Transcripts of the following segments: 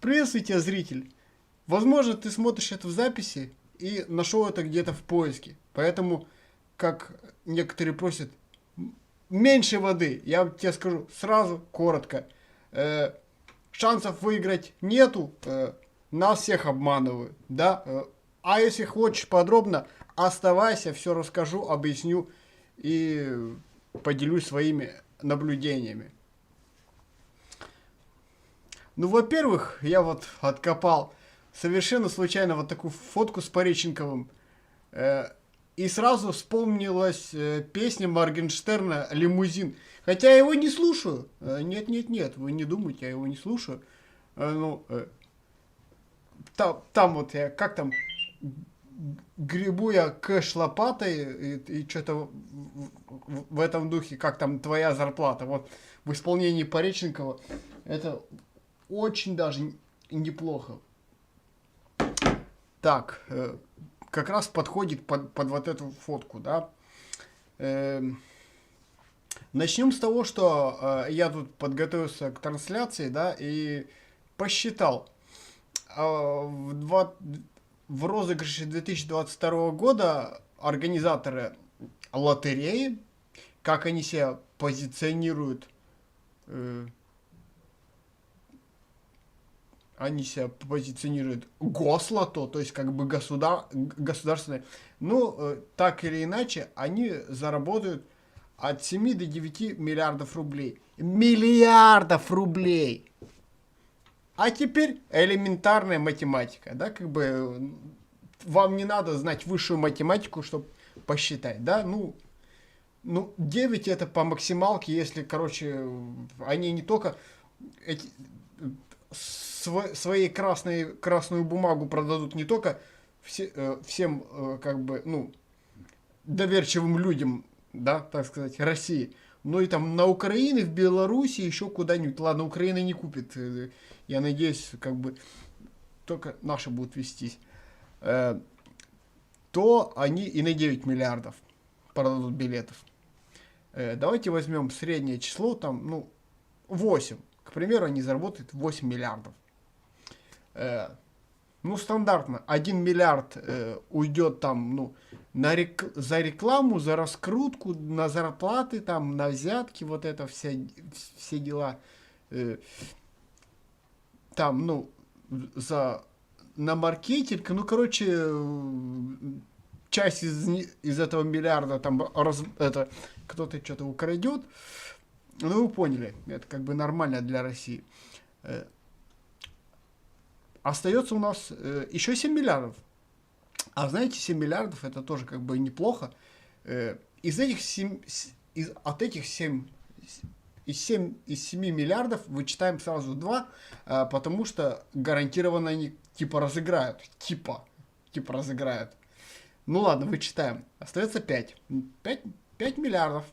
Приветствую тебя, зритель. Возможно, ты смотришь это в записи и нашел это где-то в поиске. Поэтому, как некоторые просят, меньше воды. Я тебе скажу сразу, коротко. Шансов выиграть нету. Нас всех обманывают, да? А если хочешь подробно, оставайся, все расскажу, объясню и поделюсь своими наблюдениями. Ну, во-первых, я вот откопал совершенно случайно вот такую фотку с Пореченковым. И сразу вспомнилась песня Моргенштерна «Лимузин». Хотя я его не слушаю. Нет, вы не думайте, я его не слушаю. Там вот я, как там, гребу я кэш лопатой и что-то в этом духе, как там твоя зарплата. Вот в исполнении Пореченкова это очень даже неплохо. Так, как раз подходит под вот эту фотку, да. Начнем с того, что я тут подготовился к трансляции, да, и посчитал. В розыгрыше 2022 года организаторы лотереи, как они себя позиционируют, гослото, то есть как бы государственное. Ну, так или иначе, они заработают от 7 до 9 миллиардов рублей. Миллиардов рублей! А теперь элементарная математика, да, как бы вам не надо знать высшую математику, чтобы посчитать, да, ну 9 это по максималке, если, короче, они не только своей красную бумагу продадут не только всем, как бы, ну, доверчивым людям, да, так сказать, России, но и там на Украине, в Беларуси, еще куда-нибудь. Ладно, Украина не купит. Я надеюсь, как бы только наши будут вестись. То они и на 9 миллиардов продадут билетов. Давайте возьмем среднее число, там, ну, 8. К примеру, они заработают 8 миллиардов. Ну, стандартно, 1 миллиард уйдет там, ну, за рекламу, за раскрутку, на зарплаты, там, на взятки, вот это все дела. Там, ну, на маркетинг, ну, короче, часть из этого миллиарда там кто-то что-то украдет. Ну, вы поняли, это как бы нормально для России. Остается у нас еще 7 миллиардов. А знаете, 7 миллиардов это тоже как бы неплохо. Из 7 миллиардов вычитаем сразу 2, потому что гарантированно они типа разыграют. Типа разыграют. Ну ладно, вычитаем. Остается 5. 5 миллиардов.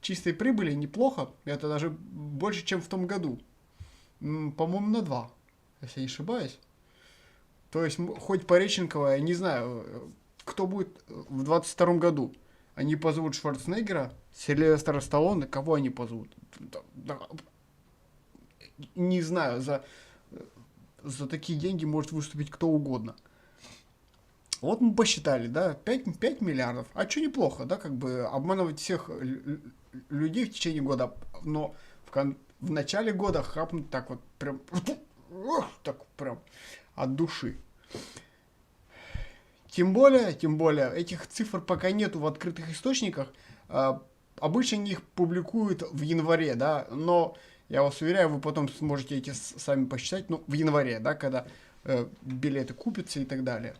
Чистой прибыли неплохо. Это даже больше, чем в том году. По-моему, на 2. Если я не ошибаюсь. То есть, хоть Пореченкова, я не знаю, кто будет в 22 году. Они позовут Шварценеггера, Сильвестра Сталлоне, кого они позовут? Не знаю, за такие деньги может выступить кто угодно. Вот мы посчитали, да, 5 миллиардов. А что неплохо, да, как бы обманывать всех людей в течение года, но в начале года хапнуть так вот прям, так прям от души. Тем более, этих цифр пока нету в открытых источниках. Обычно они их публикуют в январе, да, но я вас уверяю, вы потом сможете эти сами посчитать, ну, в январе, да, когда билеты купятся и так далее.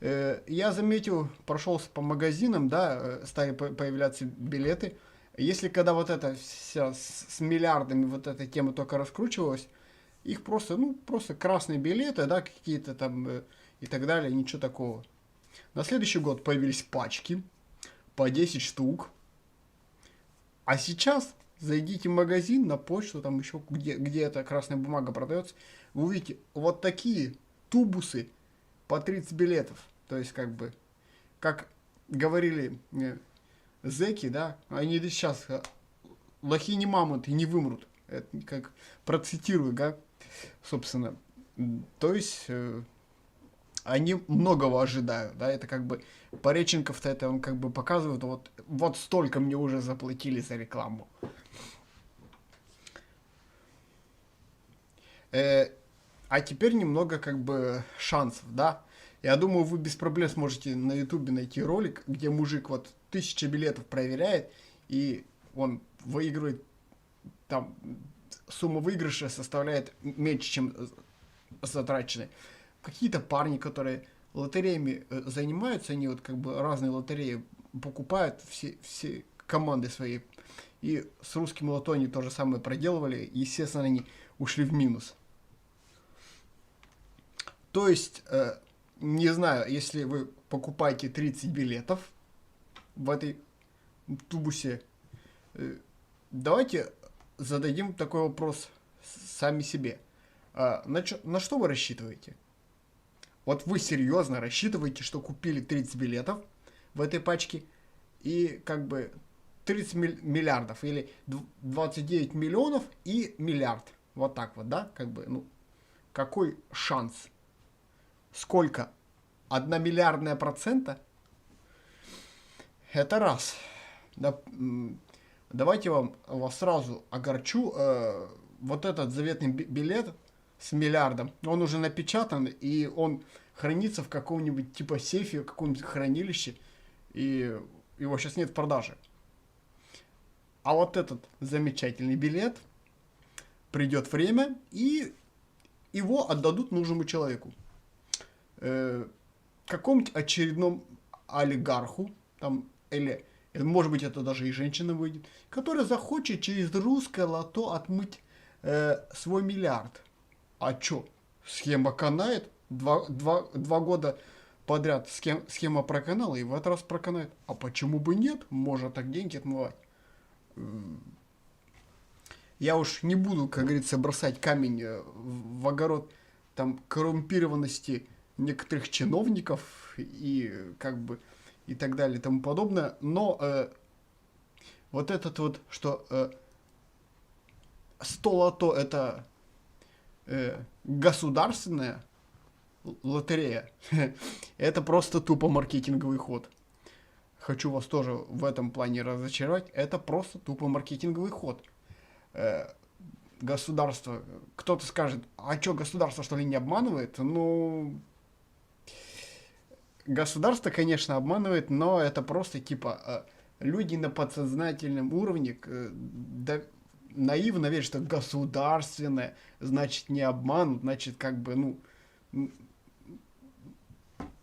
Я заметил, прошелся по магазинам, да, стали появляться билеты. Если когда вот эта вся с миллиардами вот эта тема только раскручивалась, их просто, ну, просто красные билеты, да, какие-то там и так далее, ничего такого. На следующий год появились пачки по 10 штук. А сейчас зайдите в магазин, на почту, там еще где эта красная бумага продается, вы увидите вот такие тубусы по 30 билетов. То есть, как бы, как говорили зэки, да, они сейчас лохи не мамонты, не вымрут. Это как процитирую, да, собственно, То есть они многого ожидают, да, это как бы Пореченков-то это он как бы показывает, вот столько мне уже заплатили за рекламу. А теперь немного как бы шансов, да. Я думаю, вы без проблем сможете на ютубе найти ролик, где мужик вот 1000 билетов проверяет, и он выигрывает, там, сумма выигрыша составляет меньше, чем затраченные. Какие-то парни, которые лотереями занимаются, они вот как бы разные лотереи покупают, все команды свои. И с русским лото они то же самое проделывали, естественно, они ушли в минус. То есть, не знаю, если вы покупаете 30 билетов в этой тубусе, давайте зададим такой вопрос сами себе. На что вы рассчитываете? Вот вы серьезно рассчитываете, что купили 30 билетов в этой пачке и как бы 30 миллиардов или 29 миллионов и миллиард. Вот так вот, да? Как бы, ну, какой шанс? Сколько? 1 миллиардная процента? Это раз. Да, давайте вас сразу огорчу. Вот этот заветный билет с миллиардом, он уже напечатан, и он хранится в каком-нибудь типа сейфе, в каком-нибудь хранилище, и его сейчас нет в продаже. А вот этот замечательный билет, придет время, и его отдадут нужному человеку. Какому-нибудь очередному олигарху, там, или может быть это даже и женщина выйдет, которая захочет через русское лото отмыть свой миллиард. А чё? Схема канает. Два года подряд схема проканала, и в этот раз проканает. А почему бы нет? Можно так деньги отмывать. Я уж не буду, как говорится, бросать камень в огород там коррумпированности некоторых чиновников и как бы и так далее и тому подобное. Но вот этот вот, что 100 лото это государственная лотерея, это просто тупо маркетинговый ход. Хочу вас тоже в этом плане разочаровать. Это просто тупо маркетинговый ход. Государство, кто-то скажет, а что, государство что ли не обманывает? Ну, государство, конечно, обманывает, но это просто типа люди на подсознательном уровне наивно верят, что государственное, значит не обманут, значит как бы, ну,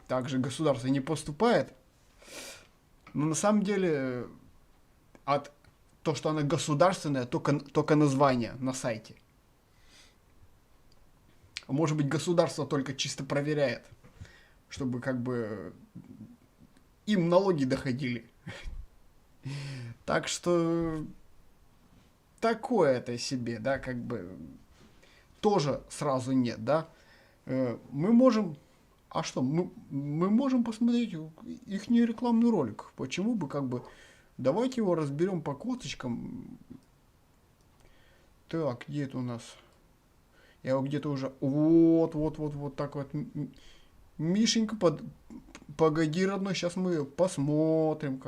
так же государство не поступает. Но на самом деле то, что оно государственное, только название на сайте. Может быть, государство только чисто проверяет, чтобы как бы им налоги доходили. Так что такое это себе, да, как бы тоже сразу нет, да. Мы можем... А что, мы можем посмотреть их рекламный ролик. Почему бы как бы... Давайте его разберем по косточкам. Так, где это у нас? Я его где-то уже... Вот так вот. Мишенька, погоди, родной, сейчас мы посмотрим,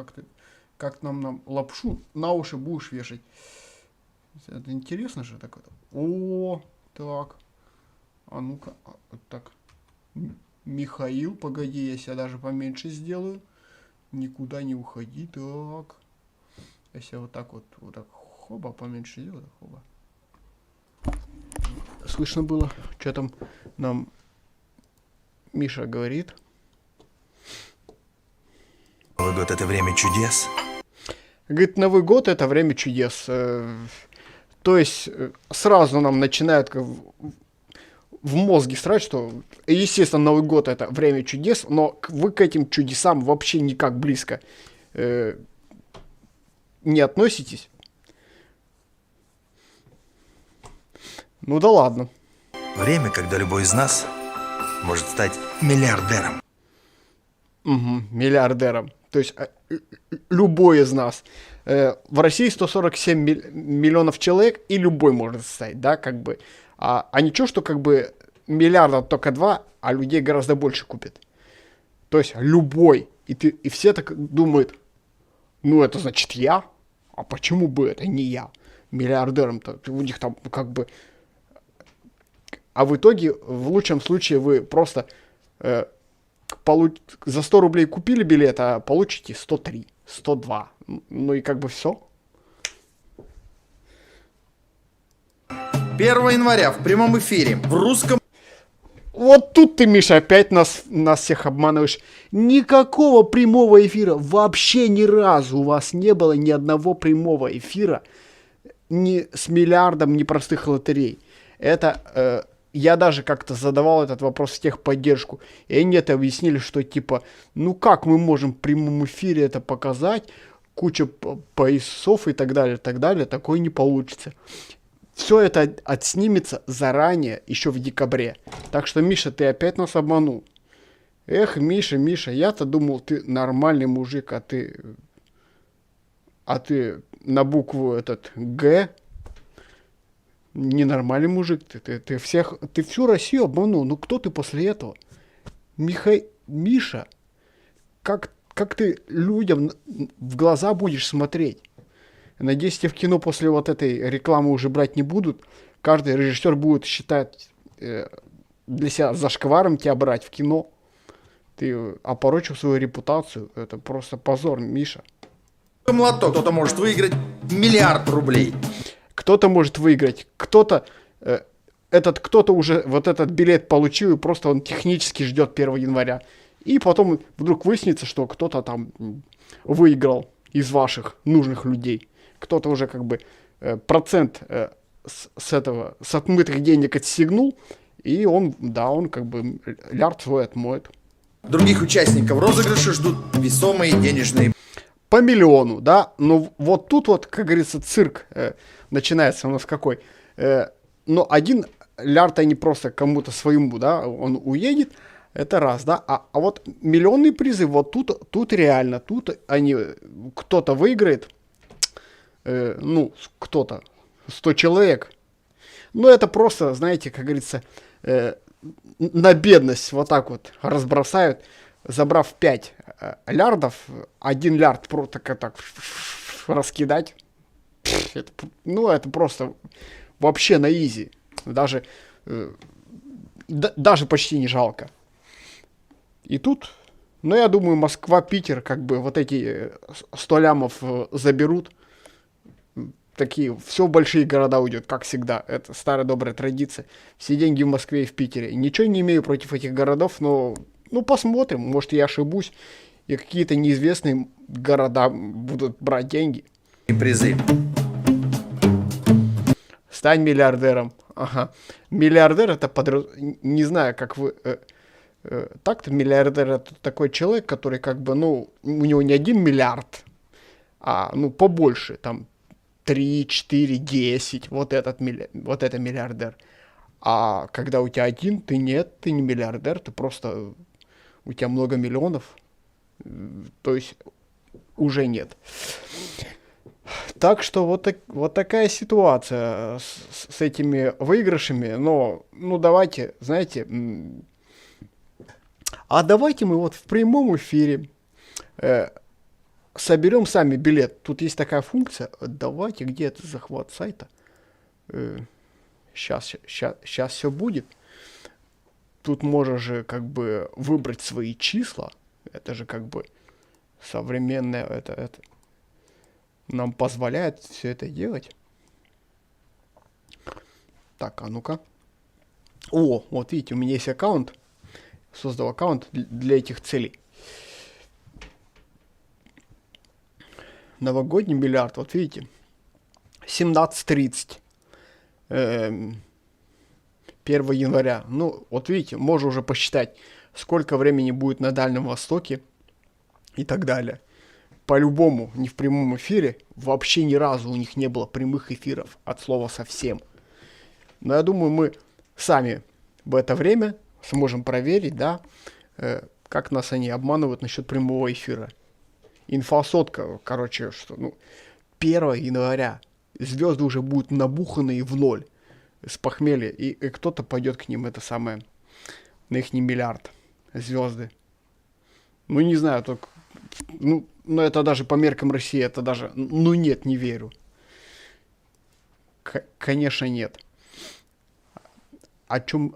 как нам лапшу на уши будешь вешать. Это интересно же так это. О, так. А ну-ка, так. Михаил, погоди, я себя даже поменьше сделаю. Никуда не уходи, так. Я себя вот так, хоба, поменьше сделаю, хоба. Слышно было, что там нам Миша говорит. Новый год — это время чудес. Говорит, Новый год — это время чудес. То есть сразу нам начинают в мозге срать, что, естественно, Новый год — это время чудес, но вы к этим чудесам вообще никак близко не относитесь. Ну да ладно. Время, когда любой из нас может стать миллиардером. Угу, миллиардером. То есть любой из нас. В России 147 миллионов человек, и любой может стать, да, как бы. А ничего, что как бы миллиарда только 2, а людей гораздо больше купит. То есть любой. И все так думают, ну это значит я? А почему бы это не я? Миллиардером-то у них там как бы... А в итоге, в лучшем случае, вы просто за 100 рублей купили билет, а получите 103, 102. Ну и как бы все. 1 января в прямом эфире в русском... Вот тут ты, Миша, опять нас всех обманываешь. Никакого прямого эфира. Вообще ни разу у вас не было ни одного прямого эфира ни с миллиардом, ни простых лотерей. Это... я даже как-то задавал этот вопрос в техподдержку. И они это объяснили, что типа, ну как мы можем в прямом эфире это показать? Куча поясов и так далее, такое не получится. Все это отснимется заранее, еще в декабре. Так что, Миша, ты опять нас обманул. Эх, Миша, я-то думал, ты нормальный мужик, а ты на букву этот Г ненормальный мужик. Ты всю Россию обманул. Ну кто ты после этого? Миша, как ты людям в глаза будешь смотреть? Надеюсь, тебя в кино после вот этой рекламы уже брать не будут. Каждый режиссер будет считать для себя зашкваром тебя брать в кино. Ты опорочил свою репутацию. Это просто позор, Миша. Лото кто-то может выиграть миллиард рублей. Кто-то может выиграть. Кто-то уже вот этот билет получил, и просто он технически ждет 1 января. И потом вдруг выяснится, что кто-то там выиграл из ваших нужных людей. Кто-то уже как бы процент с отмытых денег отстегнул, и он как бы лярд свой отмоет. Других участников розыгрыша ждут весомые денежные... По миллиону, да? Но вот тут вот, как говорится, цирк начинается у нас какой. Но один лярд, они просто кому-то своему, да, он уедет, это раз, да? А вот миллионные призы, вот тут реально, тут они, кто-то выиграет, кто-то, 100 человек. Ну, это просто, знаете, как говорится, на бедность вот так вот разбросают, забрав 5 лярдов, 1 лярд просто так раскидать. Это просто вообще на изи. Даже почти не жалко. И тут, я думаю, Москва, Питер, как бы вот эти 100 лямов заберут. Такие, все в большие города уйдет, как всегда. Это старая добрая традиция. Все деньги в Москве и в Питере. Ничего не имею против этих городов, но посмотрим. Может, я ошибусь. И какие-то неизвестные города будут брать деньги. И призы. Стань миллиардером. Ага. Миллиардер это не знаю, как вы... так-то миллиардер это такой человек, который как бы, у него не 1 миллиард, а, побольше, там, 3, 4, 10, вот это миллиардер. А когда у тебя один, ты не миллиардер, ты просто, у тебя много миллионов, то есть уже нет. Так что вот такая ситуация с этими выигрышами, но, давайте, знаете, давайте мы вот в прямом эфире соберем сами билет. Тут есть такая функция. Давайте, где это захват сайта? Сейчас все будет. Тут можно же как бы выбрать свои числа. Это же как бы современное, это нам позволяет все это делать. Так, а ну-ка. Вот видите, у меня есть аккаунт. Создал аккаунт для этих целей. Новогодний миллиард, вот видите, 17:30, 1 января. Вот видите, можно уже посчитать, сколько времени будет на Дальнем Востоке и так далее. По-любому, не в прямом эфире, вообще ни разу у них не было прямых эфиров, от слова совсем. Но я думаю, мы сами в это время сможем проверить, да, как нас они обманывают насчет прямого эфира. Инфосотка, короче, что, 1 января звезды уже будут набуханы в ноль. с похмелья, и кто-то пойдет к ним, это самое, на их миллиард звезды. Ну, не знаю, только, ну, это даже по меркам России, это даже, ну, нет, не верю. Конечно, нет. О чем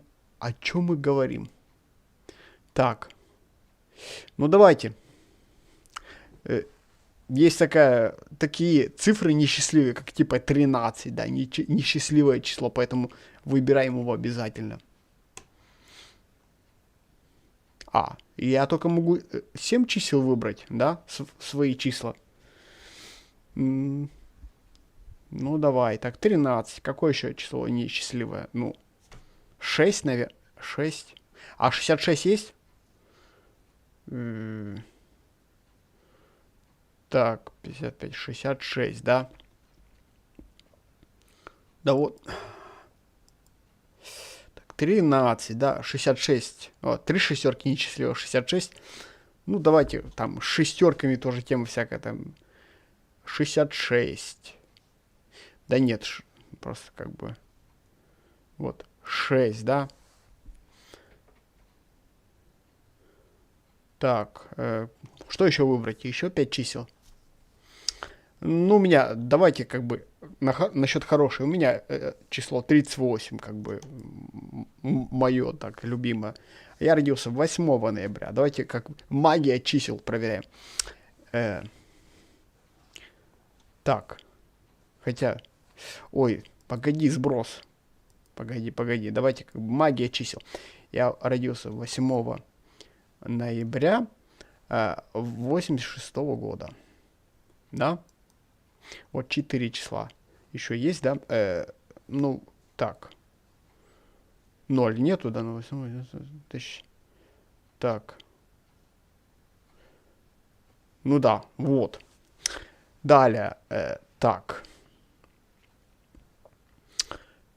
мы говорим? Так, ну, давайте. Есть такие цифры несчастливые, как типа 13, да, несчастливое число, поэтому выбираем его обязательно. Я только могу 7 чисел выбрать, да, свои числа. Ну, давай, так, 13. Какое еще число несчастливое? Ну, 6, наверное, 6. А 66 есть? Так, 55, 66, да? Да вот. Так, 13, да, 66. Вот, 3 шестерки несчастливо, 66. Ну, давайте, там, с шестерками тоже тема всякая, там, 66. Да нет, просто как бы, вот, 6, да? Так, что еще выбрать? Еще 5 чисел. Ну, у меня, давайте как бы насчет хорошей. У меня число 38, как бы мое так любимое. Я родился 8 ноября. Давайте как магия чисел проверяем. Так, хотя, ой, погоди, сброс. Погоди, давайте как бы магия чисел. Я родился 8 ноября 86 года. Да? Вот 4 числа. Еще есть, да? Ну, так. 0 нету, да? Ну, 8 тысяч. Так. Ну да, вот. Далее. Так.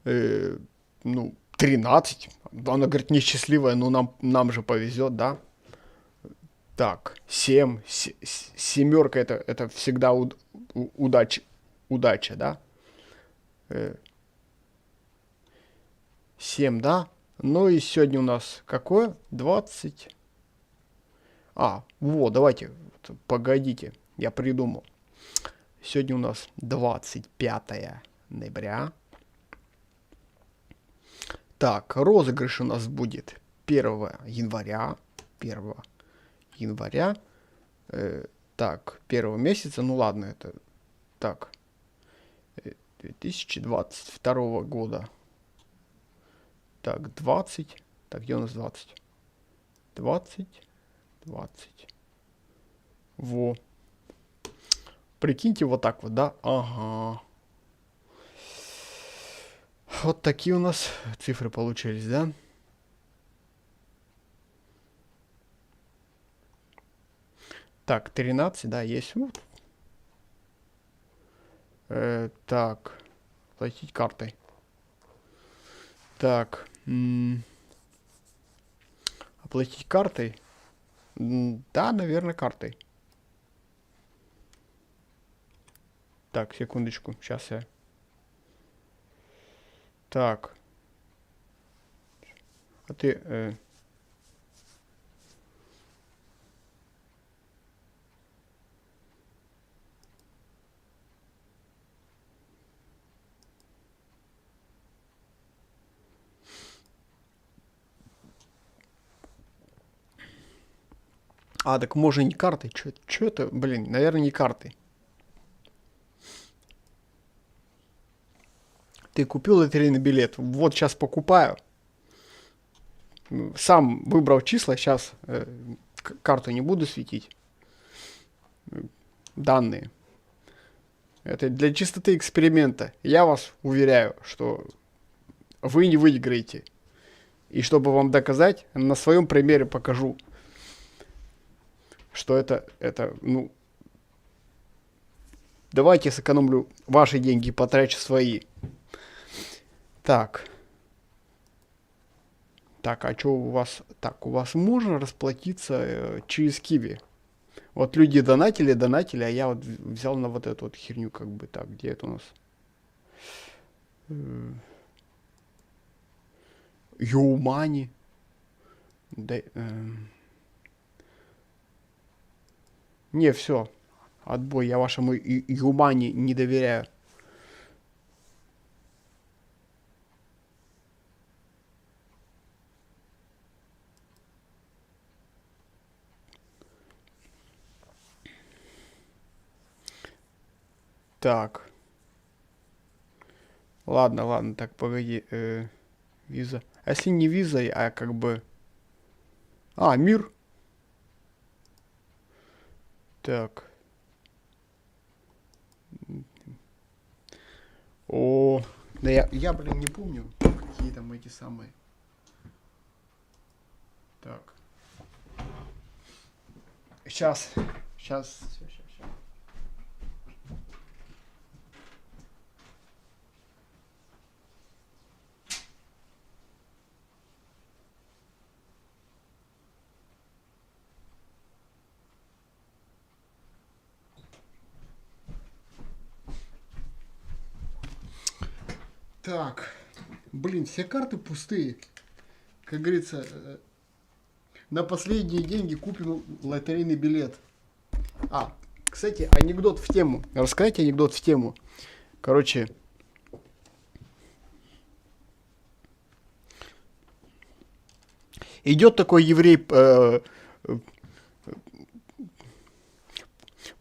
Ну, 13. Она говорит, несчастливая, но нам же повезет, да? Так, 7. Семерка это всегда удача, да? 7, да? Ну и сегодня у нас какое? 20. Вот, давайте, погодите, я придумал. Сегодня у нас 25 ноября. Так, розыгрыш у нас будет 1 января. 1 января. Так, 1 месяца, ну ладно, это так. 2022 года. Так, 20. Так, где у нас 20? 20. Во. Прикиньте, вот так вот, да? Ага. Вот такие у нас цифры получились, да? Так, 13, да, есть. Так, платить картой. Так, оплатить картой? Да, наверное, картой. Так, секундочку, сейчас я... Так. А ты... так можно не картой. Чё это? Блин, наверное, не картой. Ты купил лотерейный билет. Вот сейчас покупаю. Сам выбрал числа. Сейчас карту не буду светить. Данные. Это для чистоты эксперимента. Я вас уверяю, что вы не выиграете. И чтобы вам доказать, на своем примере покажу, что это, ну, давайте сэкономлю ваши деньги и потрачу свои. Так. Так, а что у вас? Так, у вас можно расплатиться через Киви? Вот люди донатили, а я вот взял на вот эту вот херню, как бы, так, где это у нас? Юмани. Да, не, все. Отбой. Я вашему Юмани не доверяю. Так. Ладно, ладно, так, погоди. Виза. А если не визой, а как бы... А, мир. Так. О, да я, блин, не помню, какие там эти самые. Так. Сейчас. Так. Блин, все карты пустые. Как говорится, на последние деньги купим лотерейный билет. А, кстати, анекдот в тему. Рассказать анекдот в тему. Короче, идет такой еврей,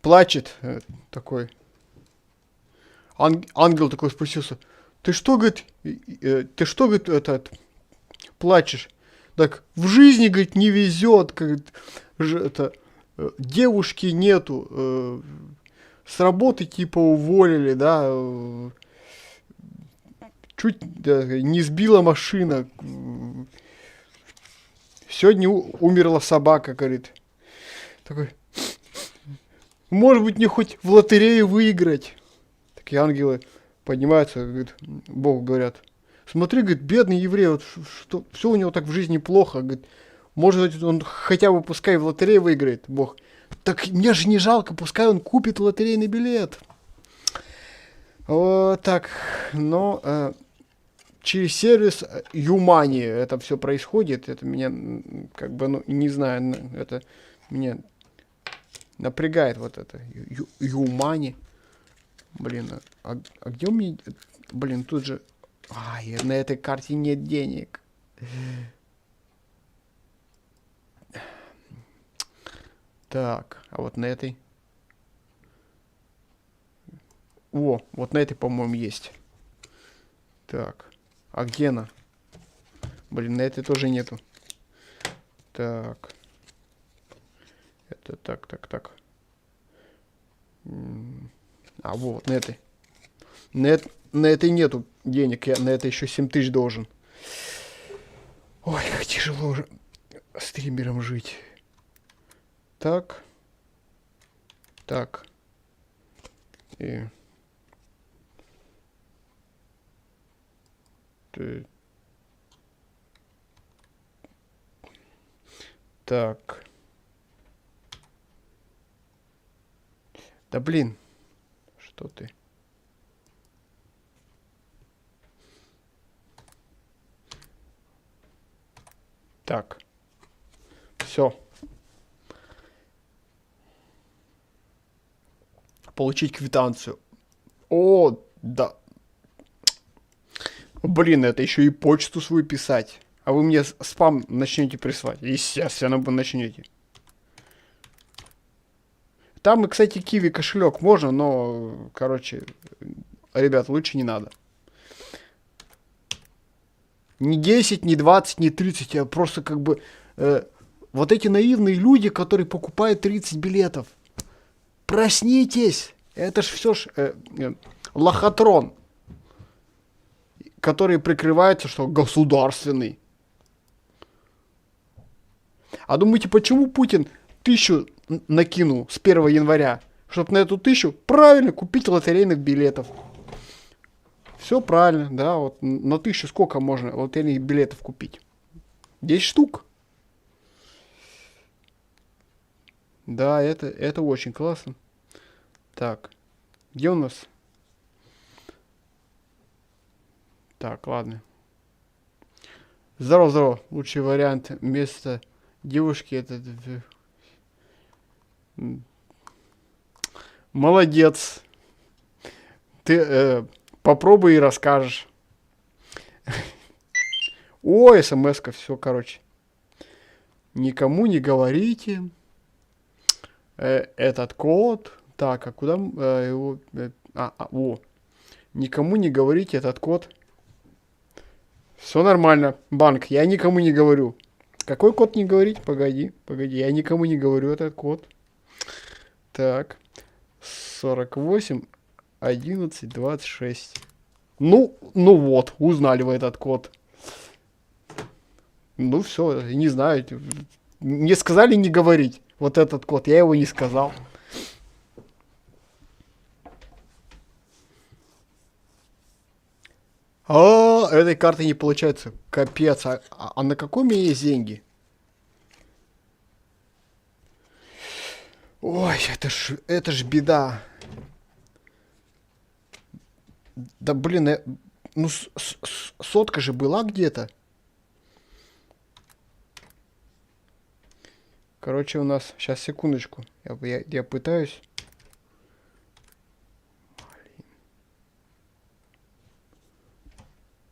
плачет, такой. Ангел такой спустился. Ты что, говорит, этот, плачешь? Так, в жизни, говорит, не везет, говорит, девушки нету, с работы типа уволили, да, чуть не сбила машина, сегодня умерла собака, говорит. Такой, может быть, мне хоть в лотерею выиграть? Такие ангелы поднимаются, говорит, Богу говорят. Смотри, говорит, бедный еврей, вот что все у него так в жизни плохо, говорит, может он хотя бы пускай в лотерею выиграет, Бог. Так мне же не жалко, пускай он купит лотерейный билет. Вот так, но через сервис Юмани это все происходит, это меня как бы, ну, не знаю, это меня напрягает вот это Юмани. Блин, а где у меня, блин, тут же... Ай, на этой карте нет денег. Так, а вот на этой... О, вот на этой, по-моему, есть. Так, а где она? Блин, на этой тоже нету. Так. Это так. А, вот, на этой. На этой нету денег, я на это еще 7 тысяч должен. Ой, как тяжело уже стримером жить. Так. И... Так. Да блин. Что ты? Так. Все. Получить квитанцию. О, да. Блин, это еще и почту свою писать. А вы мне спам начнете прислать. Естественно, вы начнете. Там, кстати, Киви кошелек можно, но, короче, ребят, лучше не надо. Не 10, не 20, не 30, а просто как бы вот эти наивные люди, которые покупают 30 билетов. Проснитесь! Это ж все ж лохотрон, который прикрывается, что государственный. А думаете, почему Путин 1000 накинул с 1 января? Чтобы на эту 1000 правильно купить лотерейных билетов. Все правильно, да, вот на 1000 сколько можно лотерейных билетов купить? 10 штук. Да, это очень классно. Так, где у нас? Так, ладно. Здорово, здорово. Лучший вариант вместо девушки это... Молодец. Ты попробуй и расскажешь. О, смс-ка, все, короче. Никому не говорите. Этот код. Так, а куда его... о. Никому не говорите этот код. Все нормально. Банк, я никому не говорю. Какой код не говорить? Погоди. Я никому не говорю этот код. Так. 48, 11, 26. Ну вот, узнали вы этот код. Ну все, не знаю. Мне сказали не говорить вот этот код. Я его не сказал. Этой карты не получается. Капец. А на какой у меня есть деньги? Ой, это ж беда. Да блин, ну сотка же была где-то. Короче, у нас... Сейчас, секундочку. Я пытаюсь...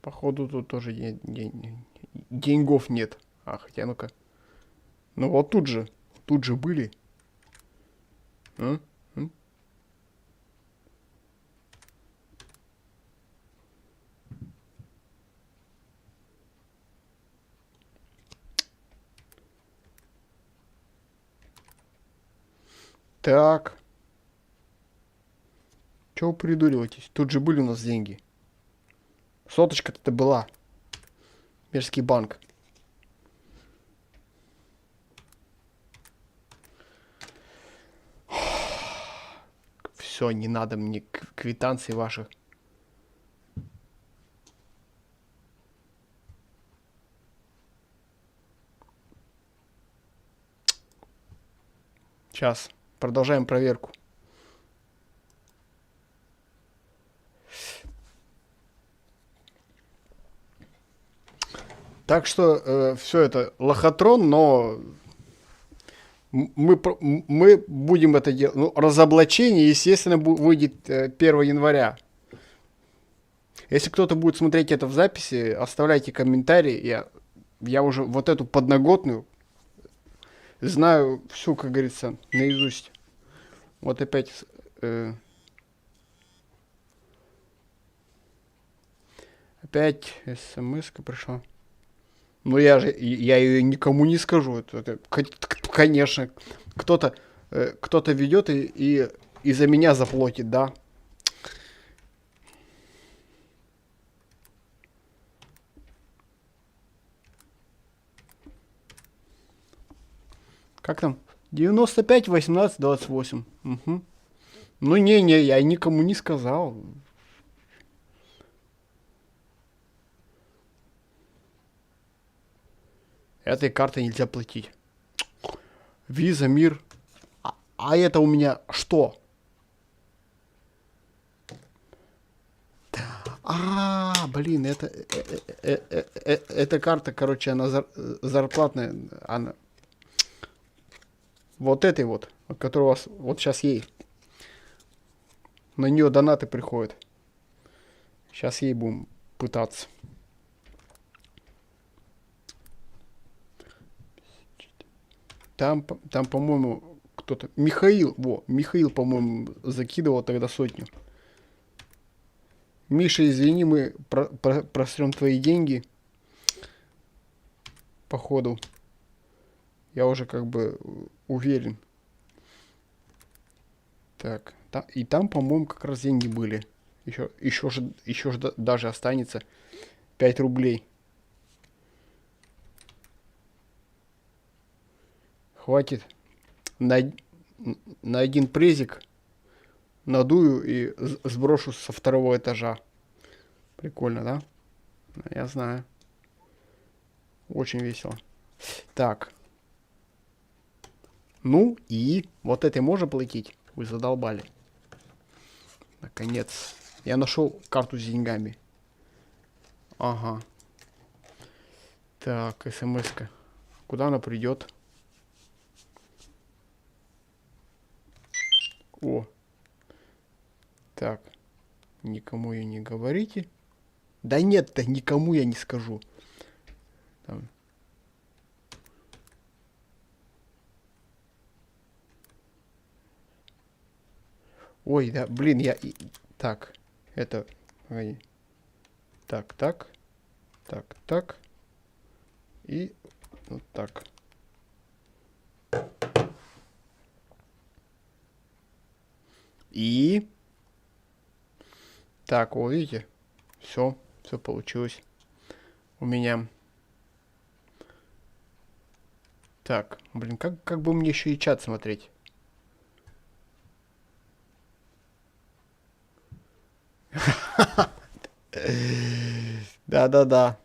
Походу, тут тоже деньгов нет. А, хотя, ну-ка. Ну вот тут же. Тут же были. А? Так. Чего вы придуриваетесь? Тут же были у нас деньги. Соточка-то была. Мерзкий банк. Все, не надо мне квитанций ваших. Сейчас. Продолжаем проверку. Так что все это лохотрон, но мы будем это делать. Ну, разоблачение, естественно, выйдет 1 января. Если кто-то будет смотреть это в записи, оставляйте комментарии. Я уже вот эту подноготную знаю всю, как говорится, наизусть. Вот опять... опять смс-ка пришла. Ну я ее никому не скажу. Конечно, кто-то ведет и за меня заплатит, да. Как там? 95, 18, 28. Угу. Ну не, я никому не сказал. Этой картой нельзя платить. Виза, мир. А это у меня что? Блин, эта карта, короче, она зарплатная. Она... Вот этой вот, которая у вас вот сейчас есть. На нее донаты приходят. Сейчас ей будем пытаться. Там, по-моему, кто-то... Михаил, по-моему, закидывал тогда 100. Миша, извини, мы просрем твои деньги. Походу. Я уже как бы уверен. Так, и там, по-моему, как раз деньги были. Еще же даже останется 5 рублей. Хватит на один презик, надую и сброшу со 2-го этажа. Прикольно, да? Я знаю. Очень весело. Так. Ну и вот этой можно платить? Вы задолбали. Наконец. Я нашел карту с деньгами. Ага. Так, смс-ка. Куда она придет? О. Так. Никому ее не говорите. Да нет-то, никому я не скажу. Там. Ой, да, блин, Так, это... Погоди. Так, так. Так, так. И вот так. И... Так, вот видите? Все получилось у меня. Так, блин, как бы мне еще и чат смотреть? Да-да-да.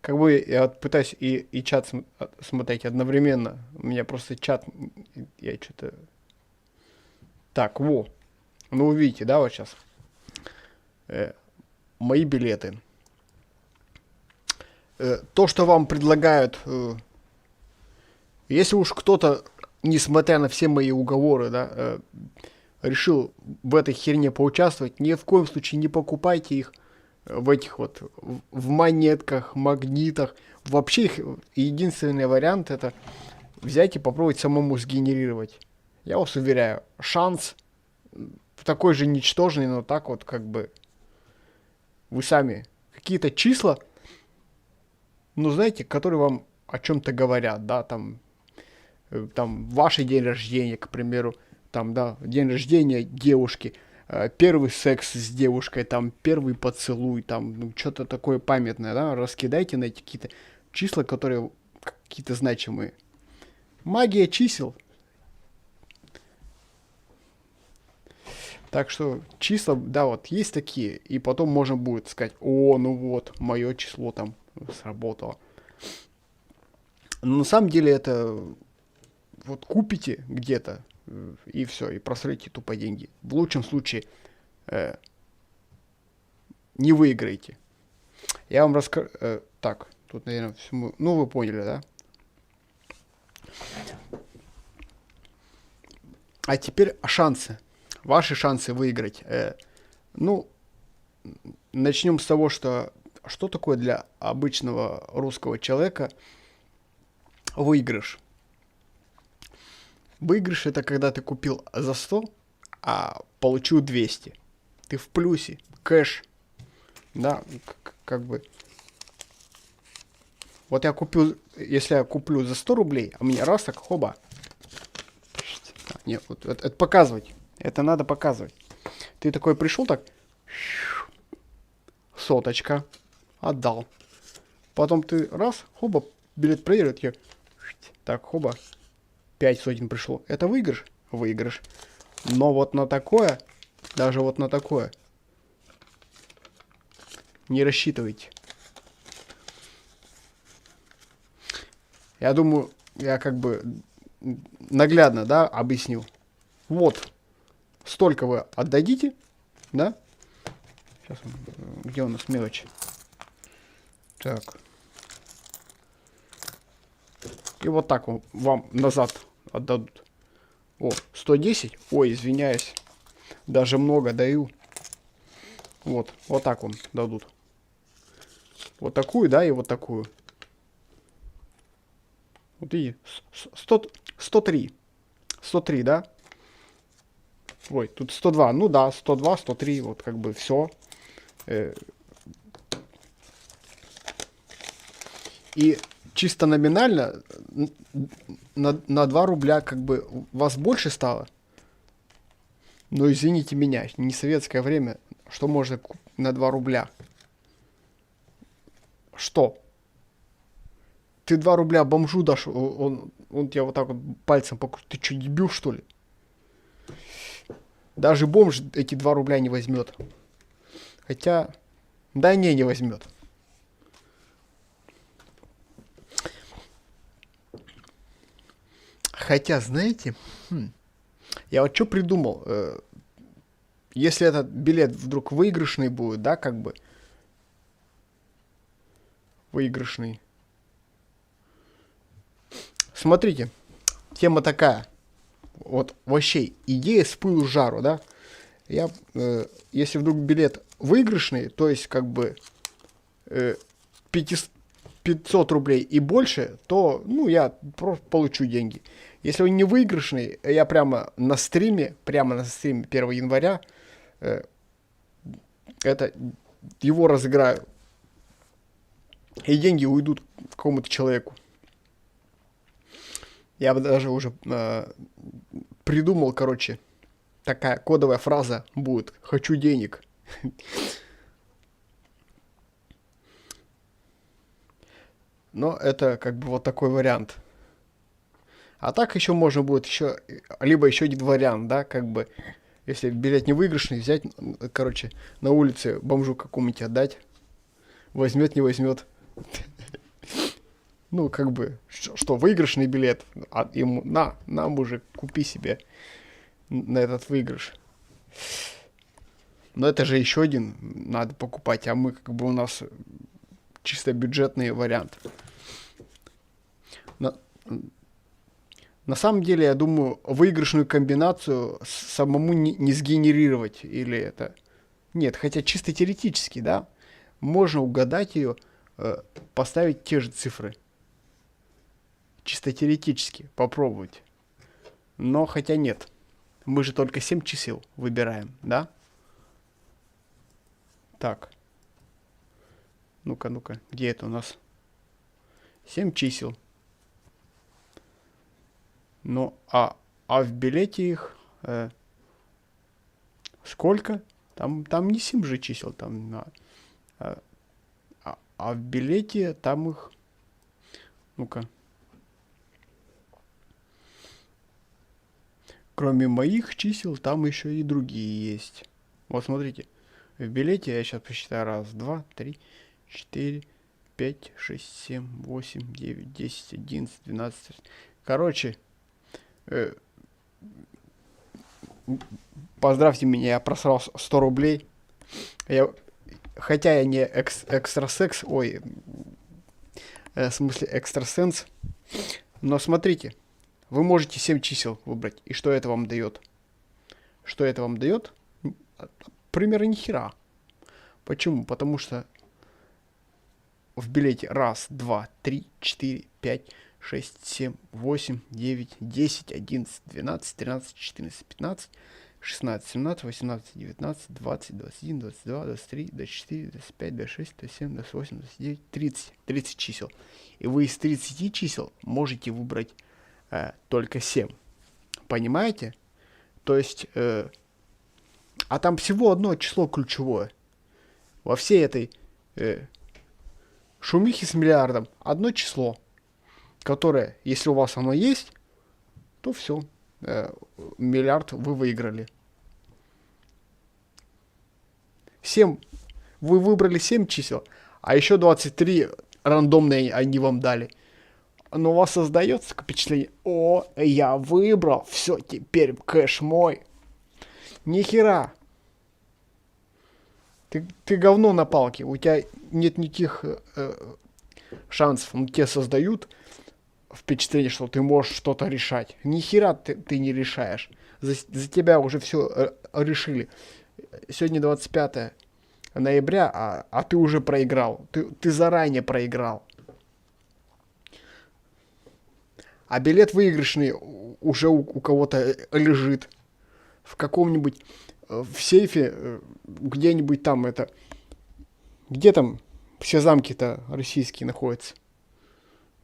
Как бы я вот пытаюсь и чат смотреть одновременно. У меня просто чат... Я что-то... Так, во. Ну, вы видите, да, вот сейчас? Мои билеты. То, что вам предлагают... Если уж кто-то, несмотря на все мои уговоры, да, решил в этой херне поучаствовать, ни в коем случае не покупайте их в этих вот, в монетках, магнитах. Вообще их единственный вариант это взять и попробовать самому сгенерировать. Я вас уверяю, шанс такой же ничтожный, но так вот как бы вы сами какие-то числа, ну знаете, которые вам о чем-то говорят, да, там ваш день рождения, к примеру, там, да, день рождения девушки, первый секс с девушкой, там, первый поцелуй, там, ну, что-то такое памятное, да, раскидайте на эти какие-то числа, которые какие-то значимые. Магия чисел. Так что числа, да, вот есть такие, и потом можно будет сказать, о, ну вот, мое число там сработало. Но на самом деле это вот купите где-то, и все, и просрете тупо деньги. В лучшем случае не выиграете. Я вам расскажу... так, тут, наверное, все... Ну, вы поняли, да? А теперь шансы. Ваши шансы выиграть. Ну, начнем с того, что такое для обычного русского человека выигрыш? Выигрыш это когда ты купил за 100, а получил 200. Ты в плюсе. Кэш. Да, как бы. Вот я купил, если я куплю за 100 рублей, а мне раз так, хоба. Нет, вот это показывать. Это надо показывать. Ты такой пришел так, соточка, отдал. Потом ты раз, хоба, билет проигрывает, так, хоба, 5 сотен пришло. Это выигрыш? Выигрыш. Но вот на такое, даже вот на такое, не рассчитывайте. Я думаю, я как бы наглядно, да, объяснил. Вот, столько вы отдадите, да? Сейчас, где у нас мелочь? Так. И вот так вам назад отдадут. О, 110. Ой, извиняюсь. Даже много даю. Вот так вам дадут. Вот такую, да, и вот такую. Вот и 103. 103, да? Ой, тут 102. Ну да, 102, 103. Вот как бы все. И чисто номинально на 2 рубля как бы вас больше стало. Но извините меня, не советское время. Что можно на 2 рубля? Что? Ты 2 рубля бомжу дашь, он тебя вот так вот пальцем покрутит. Ты что, дебил, что ли? Даже бомж эти 2 рубля не возьмет. Хотя, да не возьмет. Хотя, знаете, я вот что придумал. Если этот билет вдруг выигрышный будет, да, как бы. Выигрышный. смотрите, тема такая. Вот вообще идея с пылу с жару, да? Если вдруг билет выигрышный, то есть как бы 500 рублей и больше, то, ну, я просто получу деньги. Если он не выигрышный, я прямо на стриме 1 января это его разыграю. И деньги уйдут какому-то человеку. Я бы даже уже придумал, короче, такая кодовая фраза будет: «Хочу денег». Но это как бы вот такой вариант. А так еще можно будет либо еще один вариант, да, как бы, если билет не выигрышный, взять, короче, на улице бомжу какому-нибудь отдать. Возьмет, не возьмет. Ну, как бы, что выигрышный билет, а ему, на, мужик, купи себе на этот выигрыш. Но это же еще один надо покупать, а мы, как бы, у нас чисто бюджетный вариант. На самом деле, я думаю, выигрышную комбинацию самому не сгенерировать, или это... Нет, хотя чисто теоретически, да, можно угадать ее, поставить те же цифры. Чисто теоретически попробовать. Но хотя нет. Мы же только 7 чисел выбираем, да? Так. Ну-ка, где это у нас? 7 чисел. Ну, а в билете их сколько? Там не 7 же чисел, там... А в билете там их... Ну-ка. Кроме моих чисел, там еще и другие есть. Вот смотрите. В билете я сейчас посчитаю. 1, 2, 3, 4, 5, 6, 7, 8, 9, 10, 11, 12. Короче, поздравьте меня, я просрал 100 рублей. Хотя я не экстрасекс, в смысле экстрасенс. Но смотрите, вы можете 7 чисел выбрать. И что это вам дает? Что это вам дает? Примерно ни хера. Почему? Потому что в билете 1, 2, 3, 4, 5, 6, 7, 8, 9, 10, 11, 12, 13, 14, 15, 16, 17, 18, 19, 20, 21, 22, 23, 24, 25, 26, 27, 28, 29, 30. 30 чисел. И вы из 30 чисел можете выбрать только 7. Понимаете? То есть... а там всего одно число ключевое. Во всей этой шумихе с миллиардом одно число, которое, если у вас оно есть, то все. Миллиард вы выиграли. 7. Вы выбрали 7 чисел, а еще 23 рандомные они вам дали. Но у вас создается впечатление: о, я выбрал, все, теперь кэш мой. Нихера. Ты говно на палке, у тебя нет никаких шансов. Ну, тебе создают впечатление, что ты можешь что-то решать. Ни хера ты не решаешь. За тебя уже все решили. Сегодня 25 ноября, а ты уже проиграл. Ты заранее проиграл. А билет выигрышный уже у кого-то лежит. В каком-нибудь... в сейфе, где-нибудь там это... Где там все замки-то российские находятся?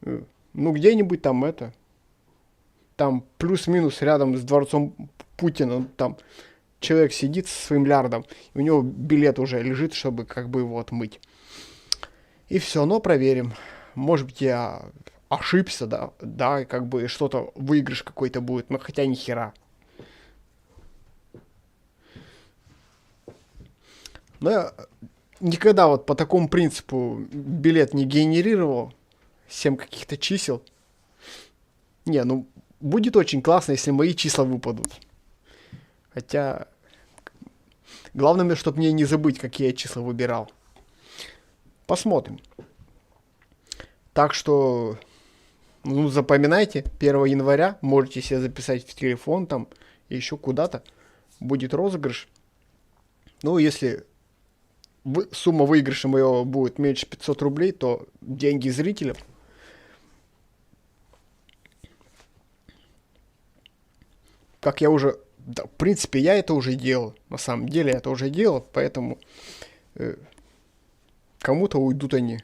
Ну, где-нибудь там это... Там плюс-минус рядом с дворцом Путина. Там человек сидит со своим лярдом, и у него билет уже лежит, чтобы как бы его отмыть. И все, но проверим. Может быть, я ошибся, да, как бы что-то, выигрыш какой-то будет, но хотя ни хера. Но я никогда вот по такому принципу билет не генерировал. 7 каких-то чисел. Не, ну, будет очень классно, если мои числа выпадут. Хотя, главное, чтобы мне не забыть, какие я числа выбирал. Посмотрим. Так что, Ну, запоминайте, 1 января можете себе записать в телефон там и еще куда-то. Будет розыгрыш. Ну, если сумма выигрыша моего будет меньше 500 рублей, то деньги зрителям. Как я уже... Да, в принципе, я это уже делал. На самом деле, я это уже делал, поэтому кому-то уйдут они.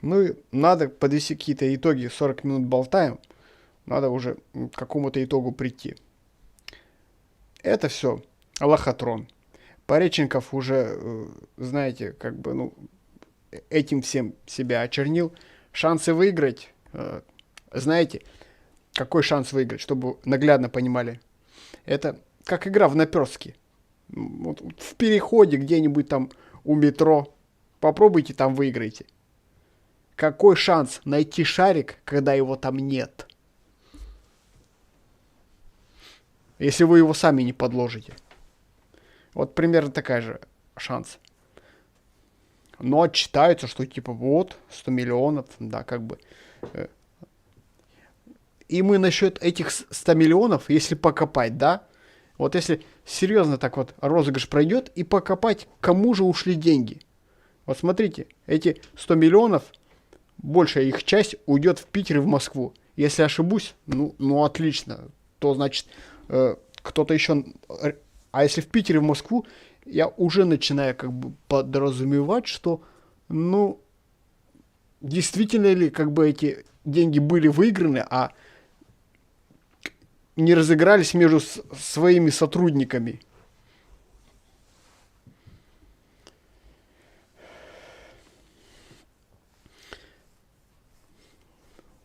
Ну и надо подвести какие-то итоги. 40 минут болтаем. Надо уже к какому-то итогу прийти. Это все лохотрон. Пореченков уже, знаете, как бы, ну, этим всем себя очернил. Шансы выиграть, знаете, какой шанс выиграть, чтобы наглядно понимали. Это как игра в наперстки. Вот в переходе где-нибудь там у метро. Попробуйте, там выиграйте. Какой шанс найти шарик, когда его там нет? Если вы его сами не подложите. Вот примерно такая же шанс. Но отчитаются, что типа вот, 100 миллионов, да, как бы. И мы насчет этих 100 миллионов, если покопать, да, вот если серьезно так вот розыгрыш пройдет и покопать, кому же ушли деньги. Вот смотрите, эти 100 миллионов, большая их часть уйдет в Питер и в Москву. Если ошибусь, ну отлично, то значит кто-то еще... А если в Питер и в Москву, я уже начинаю как бы подразумевать, что, ну, действительно ли как бы эти деньги были выиграны, а не разыгрались между своими сотрудниками.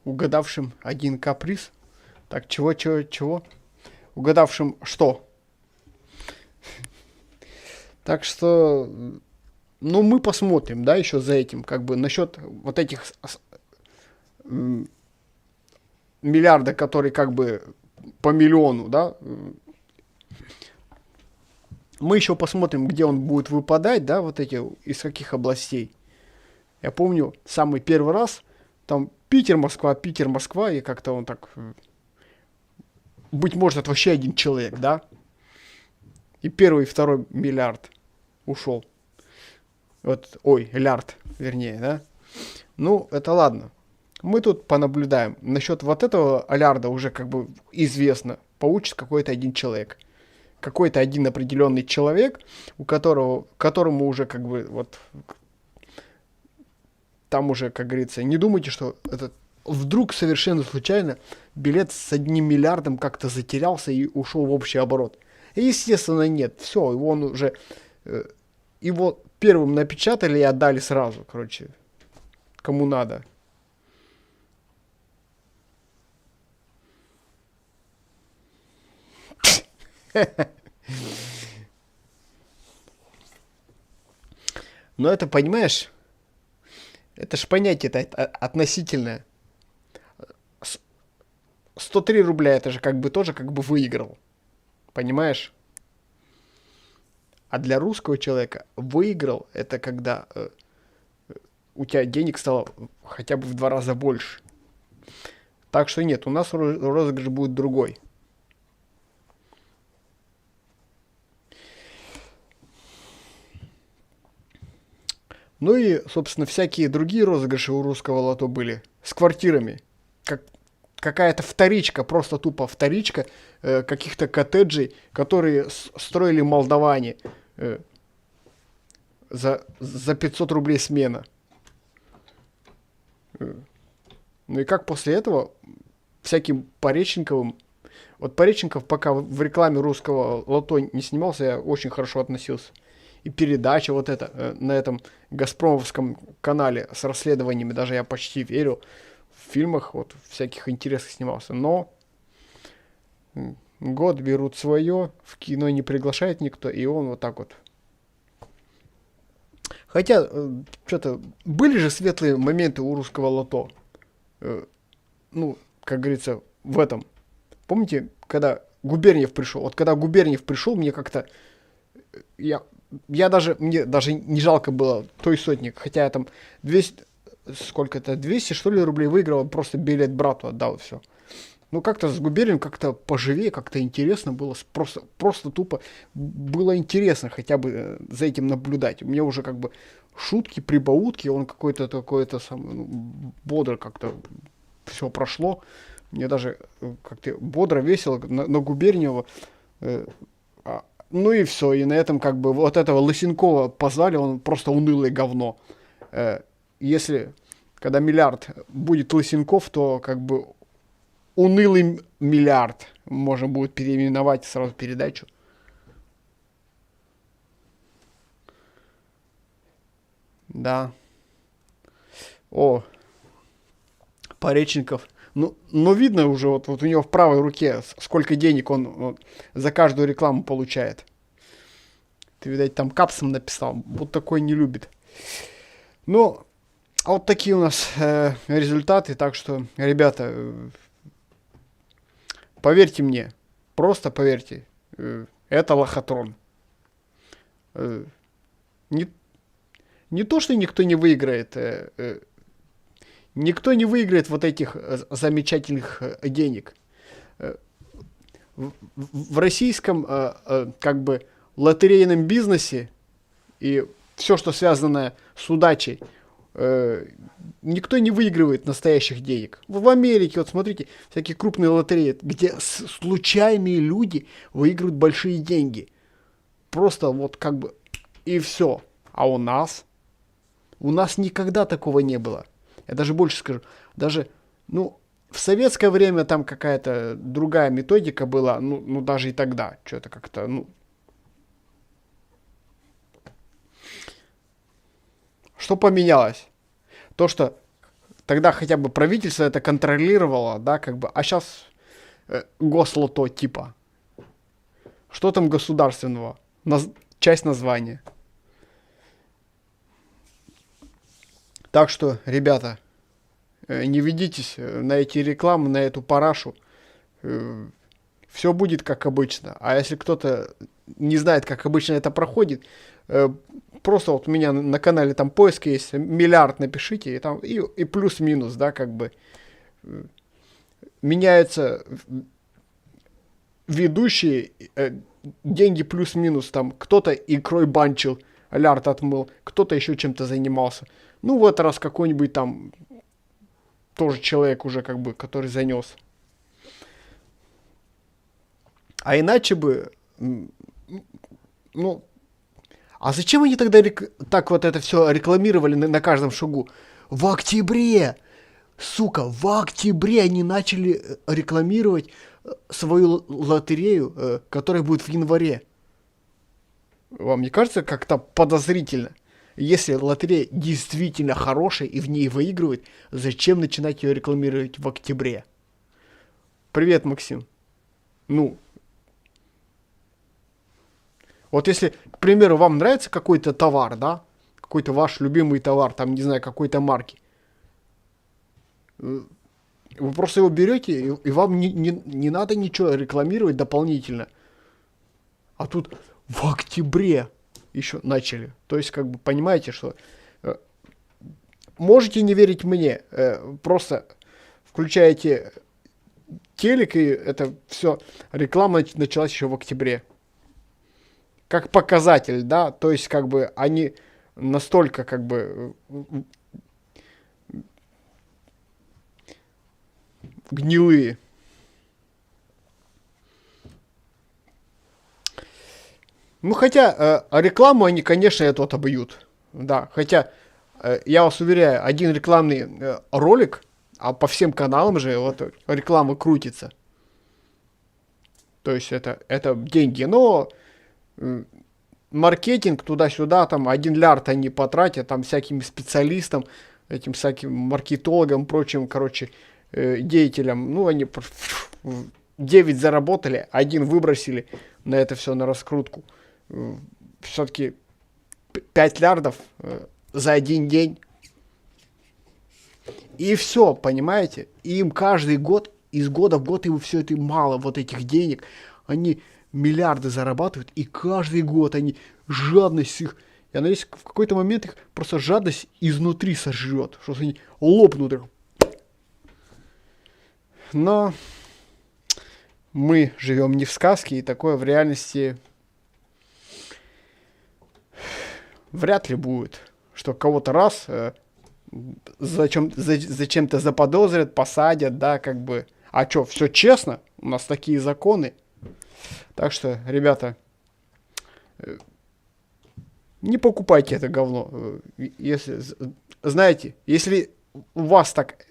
Угадавшим один каприз. Так, чего? Угадавшим что? Так что, ну, мы посмотрим, да, еще за этим, как бы, насчет вот этих миллиарда, которые как бы по миллиону, да. Мы еще посмотрим, где он будет выпадать, да, вот эти, из каких областей. Я помню, самый первый раз, там, Питер-Москва, и как-то он так... Быть может, это вообще один человек, да? И первый, и второй миллиард ушел. Вот, ой, лярд, вернее, да? Ну, это ладно. Мы тут понаблюдаем. Насчет вот этого лярда уже как бы известно. Получит какой-то один человек. Какой-то один определенный человек, которому уже как бы вот... Там уже, как говорится, не думайте, что этот вдруг совершенно случайно билет с 1 миллиардом как-то затерялся и ушел в общий оборот. И, естественно, нет. Все, он уже... Его первым напечатали и отдали сразу, короче, кому надо. Но это, понимаешь, это ж понятие относительное. 103 рубля это же как бы тоже как бы выиграл. Понимаешь? А для русского человека выиграл это когда у тебя денег стало хотя бы в 2 раза больше. Так что нет, у нас розыгрыш будет другой. Ну и, собственно, всякие другие розыгрыши у русского лото были. С квартирами. Какая-то вторичка, просто тупо вторичка каких-то коттеджей, которые строили молдаване за 500 рублей смена. Ну и как после этого всяким Пореченковым... Вот Пореченков пока в рекламе русского лото не снимался, я очень хорошо относился. И передача вот эта на этом газпромовском канале с расследованиями, даже я почти верил. В фильмах вот всяких интересных снимался. Но год берут свое, в кино не приглашает никто, и он вот так вот. Хотя, что-то, были же светлые моменты у русского лото. Ну, как говорится, в этом. Помните, когда Губерниев пришел? Вот когда Губерниев пришел, мне как-то... Мне даже не жалко было той сотни, хотя я там сколько это, 200 что ли рублей выиграл, он просто билет брату отдал, и все. Ну, как-то с Губернием как-то поживее, как-то интересно было, просто тупо было интересно хотя бы за этим наблюдать. У меня уже как бы шутки, прибаутки, он какой-то такой-то сам, ну, бодро как-то все прошло. Мне даже как-то бодро, весело на Губерниева. Ну и все, и на этом как бы вот этого Лысенкова позвали, он просто унылое говно. Если, когда миллиард будет Лысенков, то как бы унылый миллиард можно будет переименовать сразу передачу. Да. О, Пореченков. Ну видно уже, вот у него в правой руке, сколько денег он за каждую рекламу получает. Ты, видать, там капсом написал. Вот такой не любит. Ну, а вот такие у нас результаты. Так что, ребята, поверьте мне. Просто поверьте. Это лохотрон. Не то, что никто не выиграет. Никто не выиграет вот этих замечательных денег. В российском как бы лотерейном бизнесе и все, что связано с удачей, никто не выигрывает настоящих денег. В Америке, вот смотрите, всякие крупные лотереи, где случайные люди выигрывают большие деньги. Просто вот как бы и все. А у нас никогда такого не было. Я даже больше скажу, даже, ну, в советское время там какая-то другая методика была, ну даже и тогда, что-то как-то, ну. Что поменялось? То, что тогда хотя бы правительство это контролировало, да, как бы, а сейчас гослото типа. Что там государственного? Часть названия. Так что, ребята, не ведитесь на эти рекламы, на эту парашу. Все будет как обычно. А если кто-то не знает, как обычно это проходит, просто вот у меня на канале там поиск есть, миллиард напишите, и там и плюс-минус, да, как бы меняются ведущие, деньги плюс-минус, там кто-то икрой банчил, лярд отмыл, кто-то еще чем-то занимался. Ну, в этот раз какой-нибудь там тоже человек уже как бы, который занес. А иначе бы, ну, а зачем они тогда так вот это все рекламировали на каждом шагу? В октябре, сука, в октябре они начали рекламировать свою лотерею, которая будет в январе. Вам не кажется как-то подозрительно? Если лотерея действительно хорошая и в ней выигрывает, зачем начинать ее рекламировать в октябре? Привет, Максим. Ну, вот если, к примеру, вам нравится какой-то товар, да? Какой-то ваш любимый товар, там, не знаю, какой-то марки. Вы просто его берете, и вам не надо ничего рекламировать дополнительно. А тут в октябре еще начали. То есть, как бы, понимаете, что можете не верить мне, просто включаете телек, и это все, реклама началась еще в октябре. Как показатель, да, то есть, как бы, они настолько, как бы, гнилые. Ну, хотя рекламу они, конечно, это вот обуют. Да, хотя, я вас уверяю, один рекламный ролик, а по всем каналам же вот реклама крутится. То есть это деньги. Но маркетинг туда-сюда, там 1 лярд они потратят, там всяким специалистам, этим всяким маркетологам, прочим, короче, деятелям. Ну, они 9 заработали, 1 выбросили на это все, на раскрутку. Все-таки 5 лярдов за 1 день. И все, понимаете? И им каждый год, из года в год им все это мало, вот этих денег. Они миллиарды зарабатывают, и каждый год они, жадность их Я надеюсь, в какой-то момент их просто жадность изнутри сожрет, что они лопнут. Но мы живем не в сказке, и такое в реальности вряд ли будет, что кого-то раз зачем-то заподозрят, посадят, да, как бы. А что, все честно? У нас такие законы. Так что, ребята, не покупайте это говно. Если, знаете, если у вас так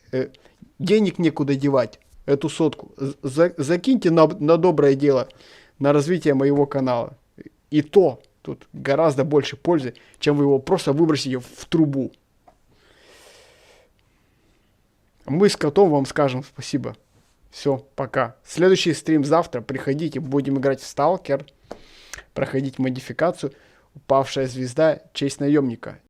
денег некуда девать, эту сотку, закиньте на доброе дело, на развитие моего канала. И то тут гораздо больше пользы, чем вы его просто выбросите в трубу. Мы с котом вам скажем спасибо. Все, пока. Следующий стрим завтра. Приходите, будем играть в Сталкер. Проходить модификацию. Упавшая звезда. Честь наемника.